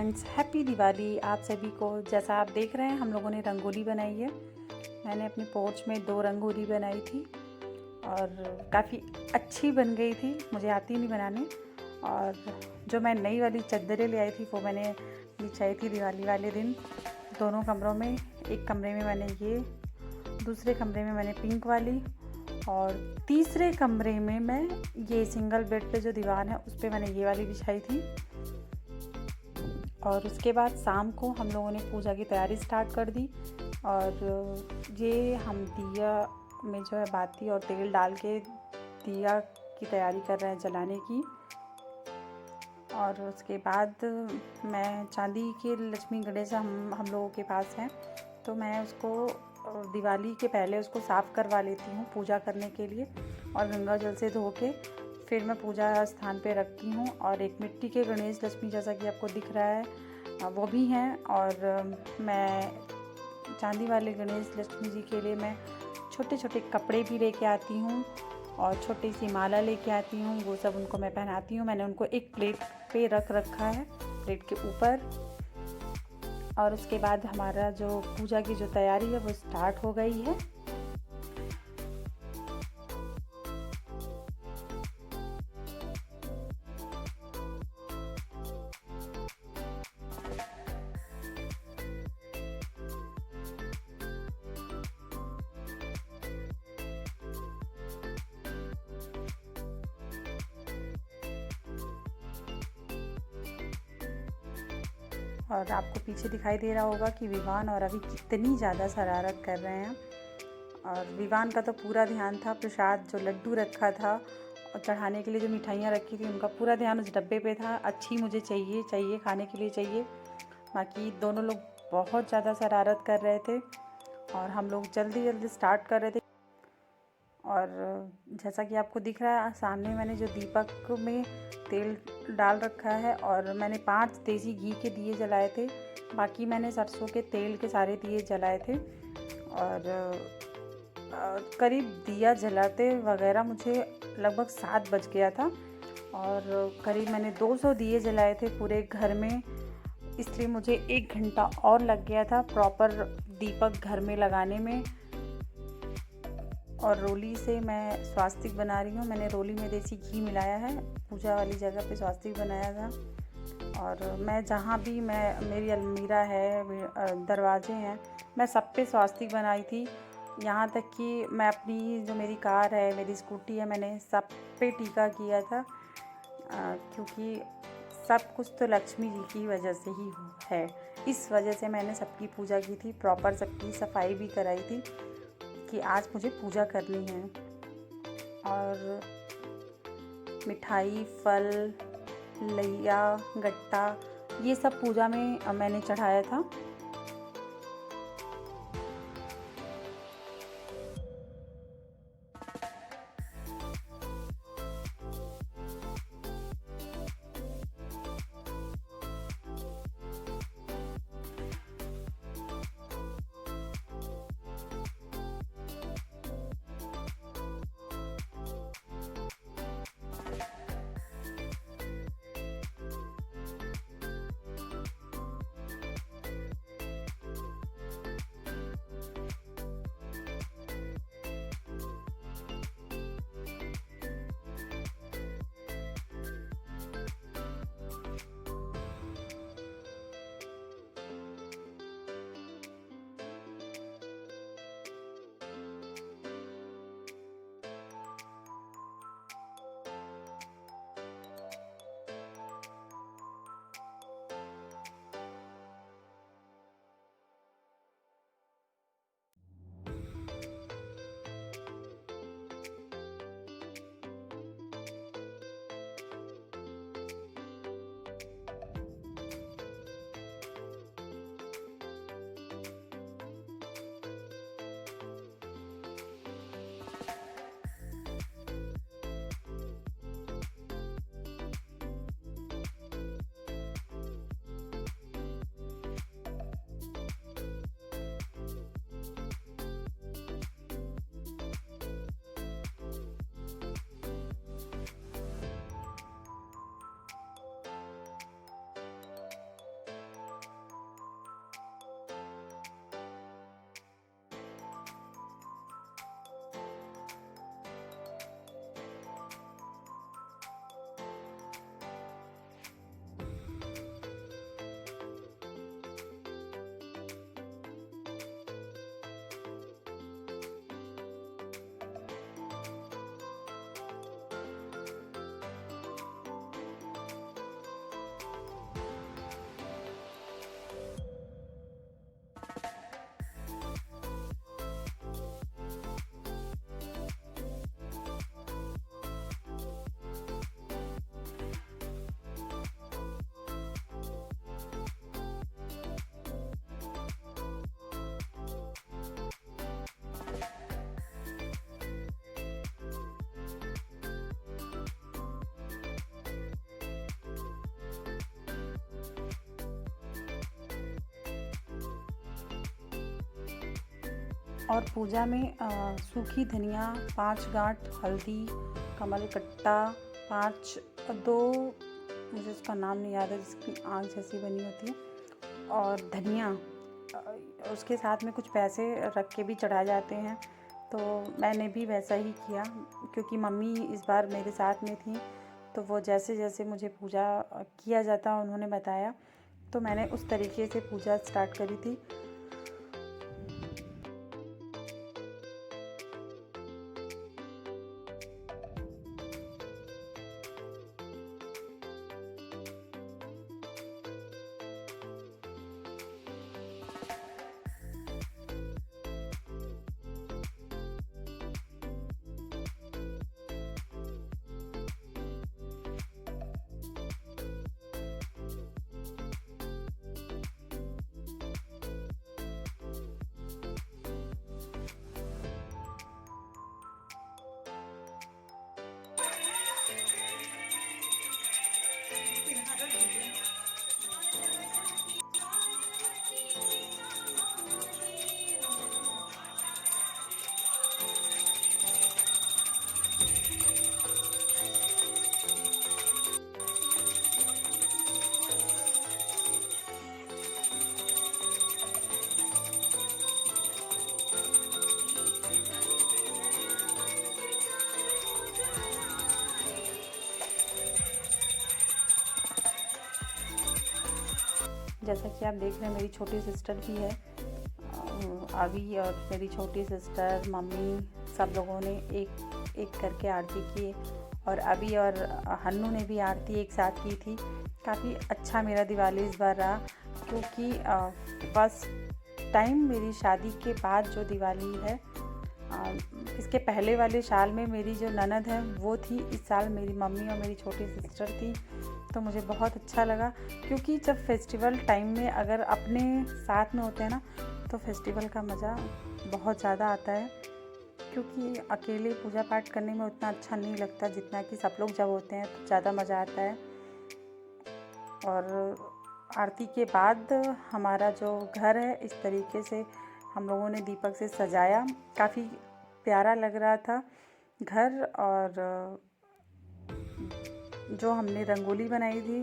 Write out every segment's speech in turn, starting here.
Friends, happy Diwali आप सभी को। जैसा आप देख रहे हैं हम लोगों ने रंगोली बनाई है। मैंने अपने पोर्च में 2 रंगोली बनाई थी और काफ़ी अच्छी बन गई थी। मुझे आती नहीं बनाने। और जो मैं नई वाली चादरें ले आई थी वो मैंने बिछाई थी दिवाली वाले दिन दोनों कमरों में। एक कमरे में मैंने ये, दूसरे कमरे में मैंने पिंक वाली और तीसरे कमरे में मैं ये सिंगल बेड पे जो दीवार है उस पर मैंने ये वाली बिछाई थी। और उसके बाद शाम को हम लोगों ने पूजा की तैयारी स्टार्ट कर दी। और ये हम दिया में जो है बाती और तेल डाल के दिया की तैयारी कर रहे हैं जलाने की। और उसके बाद मैं चांदी के लक्ष्मी गणेश हम लोगों के पास हैं, तो मैं उसको दिवाली के पहले उसको साफ़ करवा लेती हूँ पूजा करने के लिए और गंगा जल से धो के फिर मैं पूजा स्थान पे रखती हूँ। और एक मिट्टी के गणेश लक्ष्मी जैसा कि आपको दिख रहा है वो भी हैं। और मैं चांदी वाले गणेश लक्ष्मी जी के लिए मैं छोटे छोटे कपड़े भी लेके आती हूँ और छोटी सी माला लेके आती हूँ, वो सब उनको मैं पहनाती हूँ। मैंने उनको एक प्लेट पे रख रखा है, प्लेट के ऊपर। और उसके बाद हमारा जो पूजा की जो तैयारी है वो स्टार्ट हो गई है। और आपको पीछे दिखाई दे रहा होगा कि विवान और अभी कितनी ज़्यादा शरारत कर रहे हैं। और विवान का तो पूरा ध्यान था, प्रसाद जो लड्डू रखा था और चढ़ाने के लिए जो मिठाइयाँ रखी थी उनका पूरा ध्यान उस डब्बे पे था। अच्छी मुझे चाहिए चाहिए खाने के लिए चाहिए। बाकी दोनों लोग बहुत ज़्यादा शरारत कर रहे थे और हम लोग जल्दी जल्दी स्टार्ट कर रहे थे। और जैसा कि आपको दिख रहा है सामने मैंने जो दीपक में तेल डाल रखा है और मैंने 5 देसी घी के दिए जलाए थे। बाकी मैंने सरसों के तेल के सारे दिए जलाए थे। और करीब दिया जलाते वगैरह मुझे लगभग 7 बज गया था। और करीब मैंने 200 दिए जलाए थे पूरे घर में, इसलिए मुझे 1 घंटा और लग गया था प्रॉपर दीपक घर में लगाने में। और रोली से मैं स्वास्तिक बना रही हूँ। मैंने रोली में देसी घी मिलाया है, पूजा वाली जगह पे स्वास्तिक बनाया था। और मैं जहाँ भी मेरी अलमीरा है, दरवाजे हैं, मैं सब पे स्वास्तिक बनाई थी। यहाँ तक कि मैं अपनी जो मेरी कार है, मेरी स्कूटी है, मैंने सब पे टीका किया था। क्योंकि सब कुछ तो लक्ष्मी जी की वजह से ही है। इस वजह से मैंने सबकी पूजा की थी, प्रॉपर सबकी सफाई भी कराई थी कि आज मुझे पूजा करनी है। और मिठाई, फल, लैया, गट्टा, ये सब पूजा में मैंने चढ़ाया था। और पूजा में सूखी धनिया 5 गांठ, हल्दी, कमल कट्टा 5, 2 मुझे उसका नाम नहीं याद है जिसकी आँख जैसी बनी होती है, और धनिया, उसके साथ में कुछ पैसे रख के भी चढ़ाए जाते हैं। तो मैंने भी वैसा ही किया क्योंकि मम्मी इस बार मेरे साथ में थी, तो वो जैसे जैसे मुझे पूजा किया जाता उन्होंने बताया, तो मैंने उस तरीके से पूजा स्टार्ट करी थी। जैसा कि आप देख रहे हैं मेरी छोटी सिस्टर भी है, अभी, और मेरी छोटी सिस्टर, मम्मी, सब लोगों ने एक एक करके आरती की, और अभी और हन्नू ने भी आरती एक साथ की थी। काफ़ी अच्छा मेरा दिवाली इस बार रहा क्योंकि फर्स्ट टाइम मेरी शादी के बाद जो दिवाली है, इसके पहले वाले साल में मेरी जो ननद है वो थी, इस साल मेरी मम्मी और मेरी छोटी सिस्टर थी। तो मुझे बहुत अच्छा लगा क्योंकि जब फेस्टिवल टाइम में अगर अपने साथ में होते हैं ना, तो फेस्टिवल का मज़ा बहुत ज़्यादा आता है, क्योंकि अकेले पूजा पाठ करने में उतना अच्छा नहीं लगता जितना कि सब लोग जब होते हैं तो ज़्यादा मज़ा आता है। और आरती के बाद हमारा जो घर है इस तरीके से हम लोगों ने दीपक से सजाया, काफ़ी प्यारा लग रहा था घर। और जो हमने रंगोली बनाई थी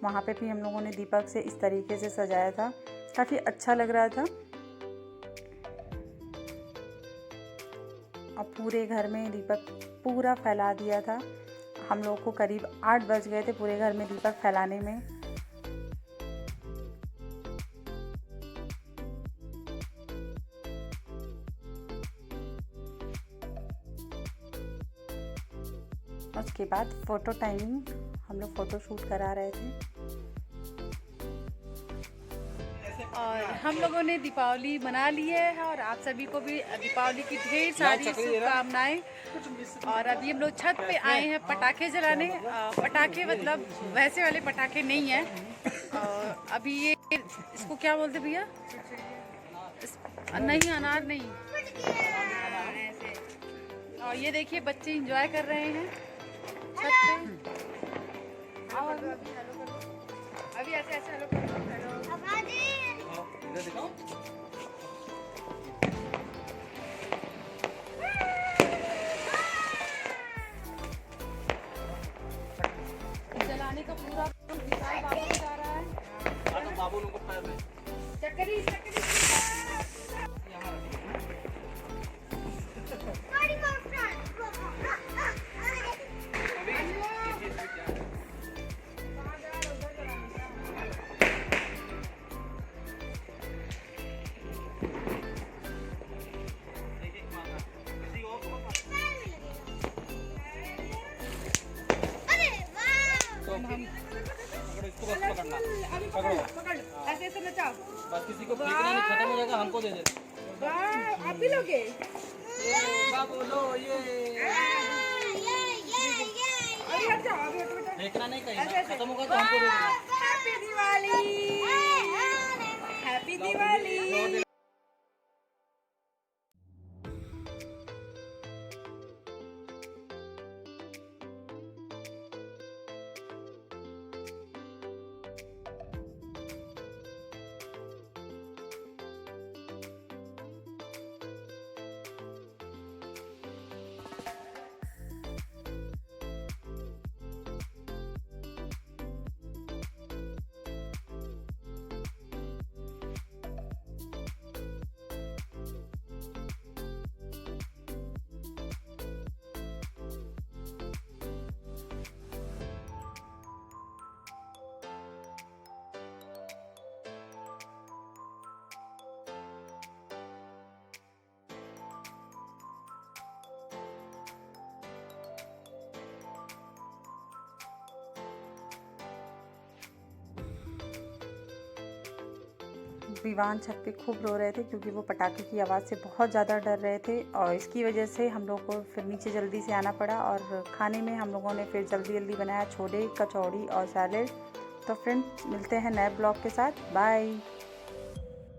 वहाँ पे भी हम लोगों ने दीपक से इस तरीके से सजाया था, काफ़ी अच्छा लग रहा था। और पूरे घर में दीपक पूरा फैला दिया था। हम लोग को करीब 8 बज गए थे पूरे घर में दीपक फैलाने में। उसके बाद फ़ोटो टाइमिंग, हम लोग फ़ोटो शूट करा रहे थे। और हम लोगों ने दीपावली मना ली है, और आप सभी को भी दीपावली की ढेर सारी शुभकामनाएं। और अभी हम लोग छत पे आए हैं पटाखे जलाने। पटाखे मतलब वैसे वाले पटाखे नहीं हैं। अभी ये इसको क्या बोलते भैया? नहीं, अनार नहीं। और ये देखिए बच्चे एंजॉय कर रहे हैं छत पे। अभी ऐसे ऐसे हेलो करो। जलाने का पूरा विशाल बाबू जा रहा है। बाबू लोगों को पैर में चक्करी चक्करी पकड़ ऐसे ऐसे नचाओ, बस किसी को फेंकना नहीं, खत्म हो जाएगा हमको दे दे। वाह, आप भी लोगे? ये बोलो ये अभी हट जाओ, अभी हटो बेटा, फेंकना नहीं कहीं, खत्म होगा तो हमको दे देना। Happy Diwali, happy Diwali. विवान छत पे खूब रो रहे थे क्योंकि वो पटाखे की आवाज़ से बहुत ज़्यादा डर रहे थे और इसकी वजह से हम लोग को फिर नीचे जल्दी से आना पड़ा। और खाने में हम लोगों ने फिर जल्दी जल्दी बनाया छोले, कचौड़ी और सैलेड। तो फ्रेंड्स मिलते हैं नए ब्लॉग के साथ। बाय।